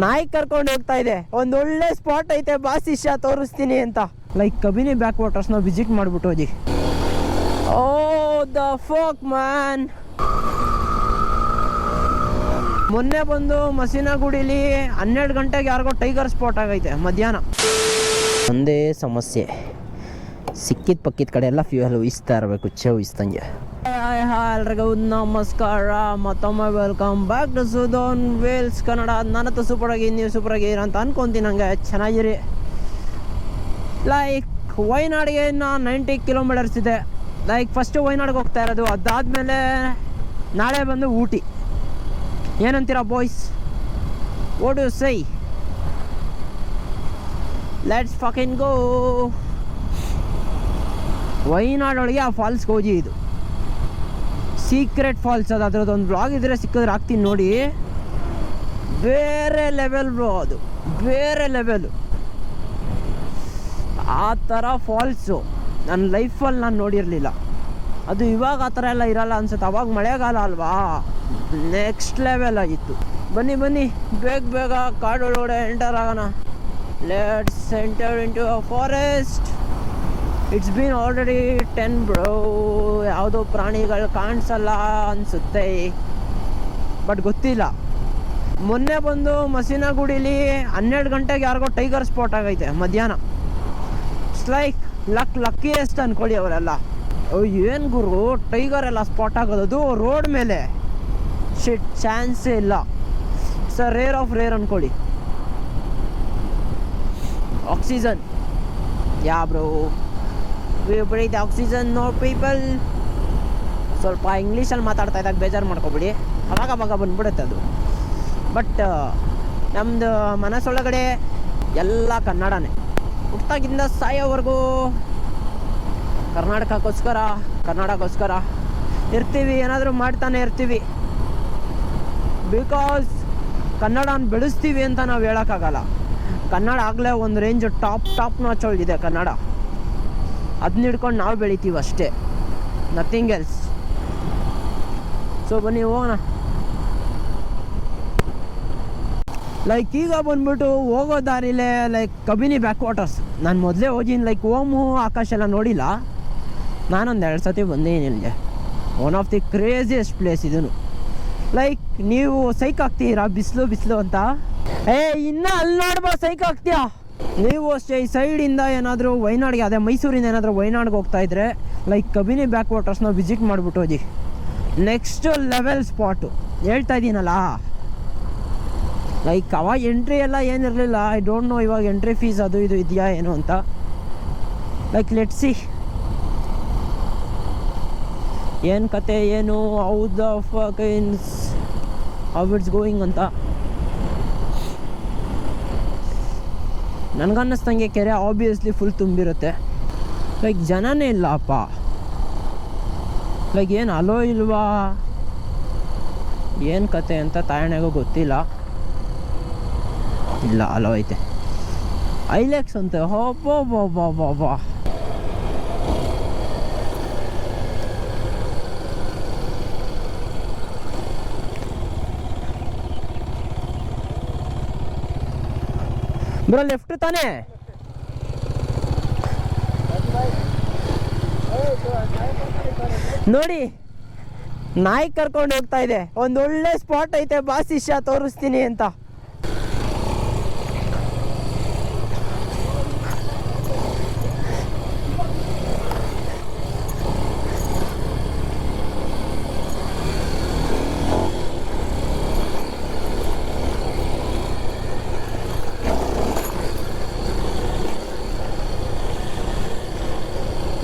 ನಾಯಿ ಕರ್ಕೊಂಡು ಹೋಗ್ತಾ ಇದೆ. ಒಂದು ಒಳ್ಳೆ ಸ್ಪಾಟ್ ಐತೆ ಬಾಸ್ ಇಷ್ಟ ತೋರಿಸ್ತೀನಿ ಅಂತ. ಲೈಕ್ ಕಬಿನಿ ಬ್ಯಾಕ್ ವಾಟರ್ಸ್ನ ವಿಸಿಟ್ ಮಾಡ್ಬಿಟ್ಟು ಹೋಗಿ. ಓ ದ ಫಾಕ್ ಮ್ಯಾನ್. ಮೊನ್ನೆ ಬಂದು ಮಸೀನಗುಡಿಲಿ 12 ಗಂಟೆಗೆ ಯಾರಿಗೋ ಟೈಗರ್ ಸ್ಪಾಟ್ ಆಗೈತೆ ಮಧ್ಯಾಹ್ನ. ಒಂದೇ ಸಮಸ್ಯೆ, ಸಿಕ್ಕಿದ ಪಕ್ಕಿದ ಕಡೆ ಎಲ್ಲ ಫ್ಯೂಯಲ್ ಉಯಿಸ್ತಾ ಇರಬೇಕು, ಉಯಿಸ್ದಂಗೆ. ಎಲ್ರಿಗೂ ನಮಸ್ಕಾರ, ಮತ್ತೊಮ್ಮೆ ವೆಲ್ಕಮ್ ಬ್ಯಾಕ್ ಟು ಸುಧೋನ್ ವೇಲ್ಸ್ ಕನ್ನಡ. ನಾನಂತೂ ಸೂಪರಾಗಿ, ನೀವು ಸೂಪರಾಗಿ ಅಂತ ಅನ್ಕೊಂತೀನಿ. ಹಂಗೆ ಚೆನ್ನಾಗಿರಿ. ಲೈಕ್ ವಯನಾಡಿಗೆ ಇನ್ನು 90 ಕಿಲೋಮೀಟರ್ಸ್ ಇದೆ. ಲೈಕ್ ಫಸ್ಟು ವಯನಾಡಿಗೆ ಹೋಗ್ತಾ ಇರೋದು, ಅದಾದಮೇಲೆ ನಾಳೆ ಬಂದು ಊಟಿ. ಏನಂತೀರಾ boys? What you say? Let's fucking go. ವಯನಾಡೊಳಗೆ ಆ ಫಾಲ್ಸ್ಗೆ ಹೋಗಿ, ಇದು ಸೀಕ್ರೆಟ್ ಫಾಲ್ಸ್. ಅದು ಅದರದ್ದೊಂದು ಬ್ಲಾಗ್ ಇದ್ರೆ ಸಿಕ್ಕಿದ್ರೆ ಹಾಕ್ತೀನಿ ನೋಡಿ. ಬೇರೆ ಲೆವೆಲ್ ಬ್ರೋ, ಅದು ಬೇರೆ ಲೆವೆಲು. ಆ ಥರ ಫಾಲ್ಸು ನನ್ನ ಲೈಫಲ್ಲಿ ನಾನು ನೋಡಿರಲಿಲ್ಲ. ಅದು ಇವಾಗ ಆ ಥರ ಎಲ್ಲ ಇರಲ್ಲ ಅನ್ಸುತ್ತೆ. ಅವಾಗ ಮಳೆಗಾಲ ಅಲ್ವಾ, ನೆಕ್ಸ್ಟ್ ಲೆವೆಲ್ ಆಗಿತ್ತು. ಬನ್ನಿ ಬನ್ನಿ, ಬೇಗ ಬೇಗ ಕಾಡೊಳಗಡೆ ಎಂಟರ್ ಆಗೋಣ. Let's enter into a forest. It's been already 10 bro. ಯಾವುದೋ ಪ್ರಾಣಿಗಳು ಕಾಣಿಸಲ್ಲ ಅನಿಸುತ್ತೆ, ಬಟ್ ಗೊತ್ತಿಲ್ಲ. ಮೊನ್ನೆ ಬಂದು ಮಸೀನಗುಡಿಲಿ 12 ಗಂಟೆಗೆ ಯಾರಿಗೋ ಟೈಗರ್ ಸ್ಪಾಟ್ ಆಗೈತೆ ಮಧ್ಯಾಹ್ನ. ಇಟ್ಸ್ ಲೈಕ್ ಲಕ್ಕಿಯೆಸ್ಟ್ ಅಂದ್ಕೊಳ್ಳಿ ಅವರೆಲ್ಲ. ಏನು ಗುರು, ಟೈಗರ್ ಎಲ್ಲ ಸ್ಪಾಟ್ ಆಗೋದು ರೋಡ್ ಮೇಲೆ? ಶಿಟ್, ಚಾನ್ಸೇ ಇಲ್ಲ. It's a rare of rare ಅಂದ್ಕೊಳ್ಳಿ. Oxygen, yeah bro, we breathe oxygen no people. ಸ್ವಲ್ಪ ಇಂಗ್ಲೀಷಲ್ಲಿ ಮಾತಾಡ್ತಾ ಇದ್ದಾಗ ಬೇಜಾರು ಮಾಡ್ಕೊಬಿಡಿ, ಅವಾಗ ಬಂದ್ಬಿಡುತ್ತೆ ಅದು. ಬಟ್ ನಮ್ಮದು ಮನಸ್ಸೊಳಗಡೆ ಎಲ್ಲ ಕನ್ನಡನೇ. ಹುಟ್ಟಾಗಿಂದ ಸಾಯೋವರೆಗೂ ಕರ್ನಾಟಕಕ್ಕೋಸ್ಕರ ಇರ್ತೀವಿ, ಏನಾದರೂ ಮಾಡ್ತಾನೆ ಇರ್ತೀವಿ. ಬಿಕಾಸ್ ಕನ್ನಡನ ಬೆಳೆಸ್ತೀವಿ ಅಂತ ನಾವು ಹೇಳೋಕ್ಕಾಗಲ್ಲ. ಕನ್ನಡ ಆಗಲೇ ಒಂದು ರೇಂಜ್ ಟಾಪ್ ನಾಚ್ ಇದೆ ಕನ್ನಡ. ಅದನ್ನ ಹಿಡ್ಕೊಂಡು ನಾವು ಬೆಳಿತೀವಿ ಅಷ್ಟೇ, ನಥಿಂಗ್ ಎಲ್ಸ್. ಸೊ ಬನ್ನಿ ಹೋಗೋಣ. ಲೈಕ್ ಈಗ ಬಂದ್ಬಿಟ್ಟು ಹೋಗೋ ದಾರಿಲೇ ಲೈಕ್ ಕಬಿನಿ ಬ್ಯಾಕ್ ವಾಟರ್ಸ್. ನಾನು ಮೊದಲೇ ಹೋಗಿನಿ, ಲೈಕ್ ಓಮು ಆಕಾಶ ಎಲ್ಲ ನೋಡಿಲ್ಲ. ನಾನೊಂದು 2 ಸತಿ ಬಂದೀನಿ ಇಲ್ಲಿಗೆ. One of the craziest place ಇದನ್ನು. ಲೈಕ್ ನೀವು ಸೈಕ್ ಆಗ್ತೀರಾ ಬಿಸಿಲು ಅಂತ. ಇನ್ನು ಅಲ್ಲಿ ನೋಡ್ಬಾ ಸೈಕ್ ಆಗ್ತೀಯಾ ನೀವು ಅಷ್ಟೇ. ಈ ಸೈಡಿಂದ ಏನಾದರೂ ವಯನಾಡಿಗೆ, ಅದೇ ಮೈಸೂರಿಂದ ಏನಾದರೂ ವಯನಾಡಿಗೆ ಹೋಗ್ತಾ ಇದ್ರೆ ಲೈಕ್ ಕಬಿನಿ ಬ್ಯಾಕ್ ವಾಟರ್ಸ್ನ ವಿಸಿಟ್ ಮಾಡಿಬಿಟ್ಟು ಹೋಗಿ. ನೆಕ್ಸ್ಟ್ ಲೆವೆಲ್ ಸ್ಪಾಟು ಹೇಳ್ತಾ ಇದ್ದೀನಲ್ಲ. ಲೈಕ್ ಅವಾಗ ಎಂಟ್ರಿ ಎಲ್ಲ ಏನಿರಲಿಲ್ಲ. ಐ ಡೋಂಟ್ ನೋ ಇವಾಗ ಎಂಟ್ರಿ ಫೀಸ್ ಅದು ಇದು ಇದೆಯಾ ಏನು ಅಂತ. ಲೈಕ್ ಲೆಟ್ಸ್ ಸಿ ಏನು ಕತೆ, ಏನು how the fucking how it's going ಅಂತ. ನನಗನ್ನಿಸ್ದಂಗೆ ಕೆರೆ ಆಬ್ವಿಯಸ್ಲಿ ಫುಲ್ ತುಂಬಿರುತ್ತೆ. ಲೈಕ್ ಜನನೇ ಇಲ್ಲಪ್ಪ. ಲೈಕ್ ಏನು ಅಲೋ ಇಲ್ವಾ, ಏನು ಕತೆ ಅಂತ ತಾಯಣೆಗೂ ಗೊತ್ತಿಲ್ಲ. ಇಲ್ಲ ಅಲೋ ಐತೆ. ಐಲೆಕ್ಸ್ ಅಂತೆ. ಹೋಬಾ ಬ್ರೋ, ಲೆಫ್ಟ್ ತಾನೇ? ನೋಡಿ, ನಾಯಿ ಕರ್ಕೊಂಡು ಹೋಗ್ತಾ ಇದೆ. ಒಂದು ಒಳ್ಳೆ ಸ್ಪಾಟ್ ಐತೆ ಬಾಸ್ ಇಷ್ಟ ತೋರಿಸ್ತೀನಿ ಅಂತ.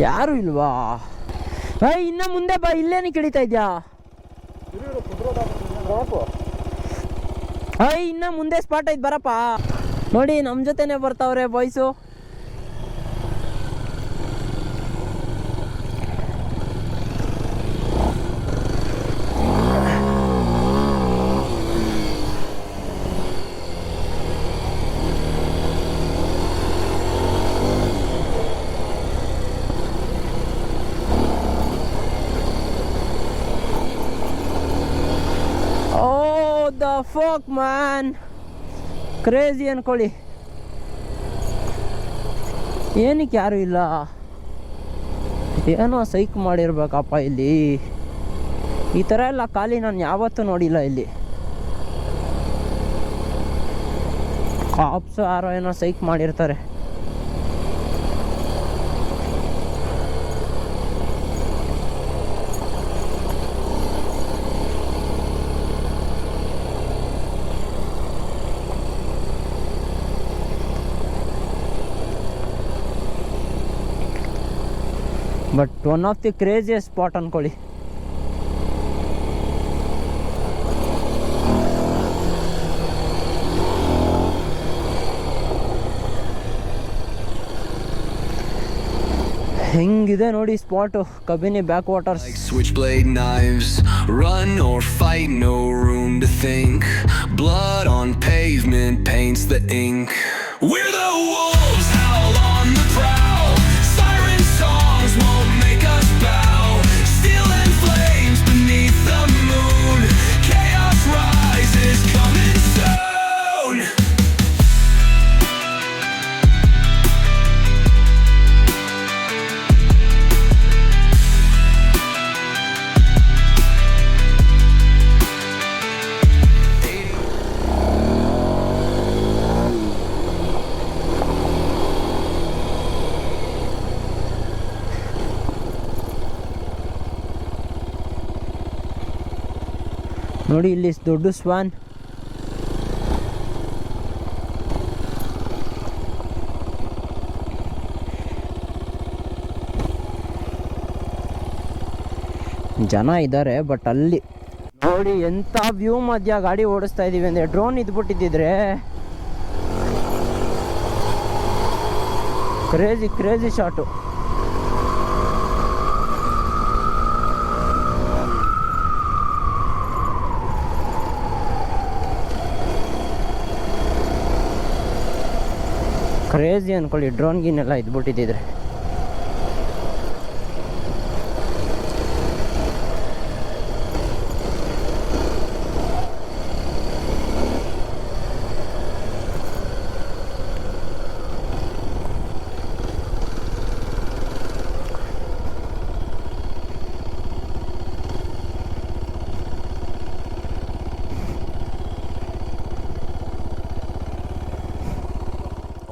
ಯಾರು ಇಲ್ವಾ? ಇನ್ನ ಮುಂದೆ ಬಾ, ಇಲ್ಲೇನು ಕಿಡಿತಾ ಇದ್ಯಾ? ಇನ್ನ ಮುಂದೆ ಸ್ಪಾಟ್ ಐತೆ, ಬರಪ್ಪ. ನೋಡಿ ನಮ್ಮ ಜೊತೆನೆ ಬರ್ತಾವ್ರೆ boys. the fuck man? Crazy ಅನ್ಕೊಳ್ಳಿ. ಏನಕ್ಕೆ ಯಾರು ಇಲ್ಲ, ಏನೋ ಸೈಕ್ ಮಾಡಿರ್ಬೇಕಪ್ಪ ಇಲ್ಲಿ. ಈ ಥರ ಎಲ್ಲ ಖಾಲಿ ನಾನು ಯಾವತ್ತೂ ನೋಡಿಲ್ಲ ಇಲ್ಲಿ. ಕಾಪ್ಸ್ ಯಾರೋ ಏನೋ ಸೈಕ್ ಮಾಡಿರ್ತಾರೆ. But one of the craziest spot ಅನ್ಕೊಳ್ಳಿ. ಹೆಂಗಿದೆ ನೋಡಿ spot, Kabini backwaters. Switchblade knives, run or fight, no room to think. Blood on pavement paints the ink. We're the wolves, howl on the prowl. Siren songs won't make us bow. Steel and flames beneath the moon. Chaos rises, coming soon. ನೋಡಿ ಇಲ್ಲಿ ದೊಡ್ಡ ಸ್ವಾನ್. ಜನ ಇದ್ದಾರೆ, but ಅಲ್ಲಿ ನೋಡಿ ಎಂಥ view ಮಧ್ಯ ಗಾಡಿ ಓಡಿಸ್ತಾ ಇದೀವಿ ಅಂದರೆ ಡ್ರೋನ್ ಇದ್ಬಿಟ್ಟಿದ್ದಿದ್ರೆ ಕ್ರೇಜಿ ಕ್ರೇಜಿ ಶಾಟು. ಕ್ರೇಜಿ ಅಂದ್ಕೊಳ್ಳಿ, ಡ್ರೋನ್ ಗೀನೆಲ್ಲ ಇದ್ಬಿಟ್ಟಿದ್ದಿದ್ರೆ.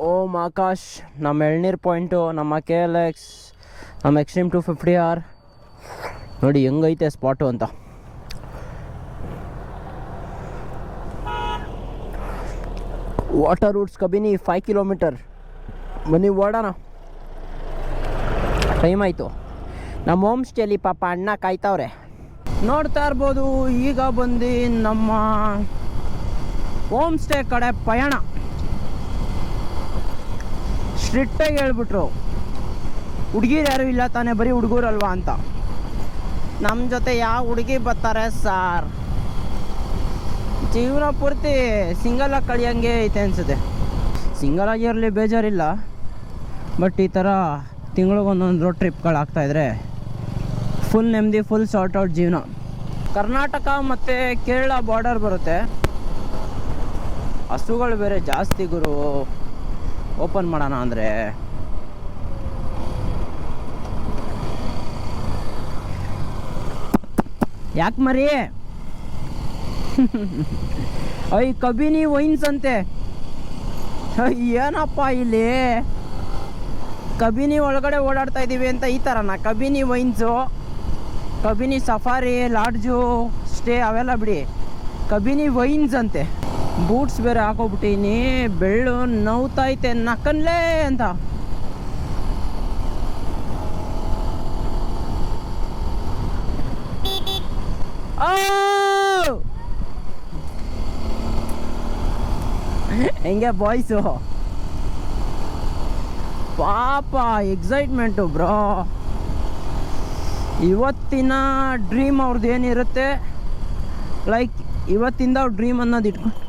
ಓಮ್ ಆಕಾಶ್, ನಮ್ಮ ಎಳ್ನೀರು ಪಾಯಿಂಟು, ನಮ್ಮ KLX, ನಮ್ಮ ಎಕ್ಸ್ಟ್ರೀಮ್ 250R ನೋಡಿ ಹೆಂಗೈತೆ ಸ್ಪಾಟು ಅಂತ. Water roots Kabini 5 kilometre. ಬನ್ನಿ ಓಡೋಣ, ಟೈಮ್ ಆಯಿತು. ನಮ್ಮ ಹೋಮ್ ಸ್ಟೇಲಿ ಪಾಪ ಅಣ್ಣ ಕಾಯ್ತವ್ರೆ. ನೋಡ್ತಾ ಇರ್ಬೋದು, ಈಗ ಬಂದು ನಮ್ಮ ಹೋಮ್ ಸ್ಟೇ ಕಡೆ ಪಯಣ. ಸ್ಟ್ರಿಕ್ಟಾಗಿ ಹೇಳ್ಬಿಟ್ರು, ಹುಡುಗಿರು ಯಾರು ಇಲ್ಲ ತಾನೇ, ಬರೀ ಹುಡುಗರಲ್ವಾ ಅಂತ. ನಮ್ಮ ಜೊತೆ ಯಾವ ಹುಡುಗಿ ಬರ್ತಾರೆ ಸಾರ್, ಜೀವನ ಪೂರ್ತಿ ಸಿಂಗಲಾಗಿ ಕಳಿಯಂಗೆ ಐತೆ ಅನಿಸುತ್ತೆ. ಸಿಂಗಲಾಗಿರಲಿ ಬೇಜಾರಿಲ್ಲ, ಬಟ್ ಈ ಥರ ತಿಂಗಳಿಗೊಂದೊಂದು ರೋಡ್ ಟ್ರಿಪ್ಗಳಾಗ್ತಾಯಿದ್ರೆ ಫುಲ್ ನೆಮ್ಮದಿ, ಫುಲ್ ಸಾರ್ಟ್ ಔಟ್ ಜೀವನ. ಕರ್ನಾಟಕ ಮತ್ತು ಕೇರಳ ಬಾರ್ಡರ್ ಬರುತ್ತೆ. ಹಸುಗಳು ಬೇರೆ ಜಾಸ್ತಿ ಗುರು. ಓಪನ್ ಮಾಡೋಣ ಅಂದರೆ ಯಾಕೆ ಮರಿ? ಅಯ್ಯ ಕಬಿನಿ ವೈನ್ಸ್ ಅಂತೆ. ಏನಪ್ಪ ಇಲ್ಲಿ ಕಬಿನಿ ಒಳಗಡೆ ಓಡಾಡ್ತಾ ಇದ್ದೀವಿ ಅಂತ ಈ ಥರನಾ? Kabini wines, Kabini safari lodge stay ಅವೆಲ್ಲ ಬಿಡಿ, ಕಬಿನಿ ವೈನ್ಸ್ ಅಂತೆ. ಬೂಟ್ಸ್ ಬೇರೆ ಹಾಕೋಬಿಟ್ಟಿನಿ, ಬೆಳ್ಳು ನೋವ್ತೈತೆ ನಕ್ಕನ್ಲೇ ಅಂತ. ಹೆಂಗೆ ಬಾಯ್ಸು ಪಾಪ ಎಕ್ಸೈಟ್ಮೆಂಟು ಬ್ರೋ. ಇವತ್ತಿನ ಡ್ರೀಮ್ ಅವ್ರದ್ದು ಏನಿರುತ್ತೆ, ಲೈಕ್ ಇವತ್ತಿಂದ ಅವ್ರ ಡ್ರೀಮ್ ಅನ್ನೋದು ಇಟ್ಕೊಂಡು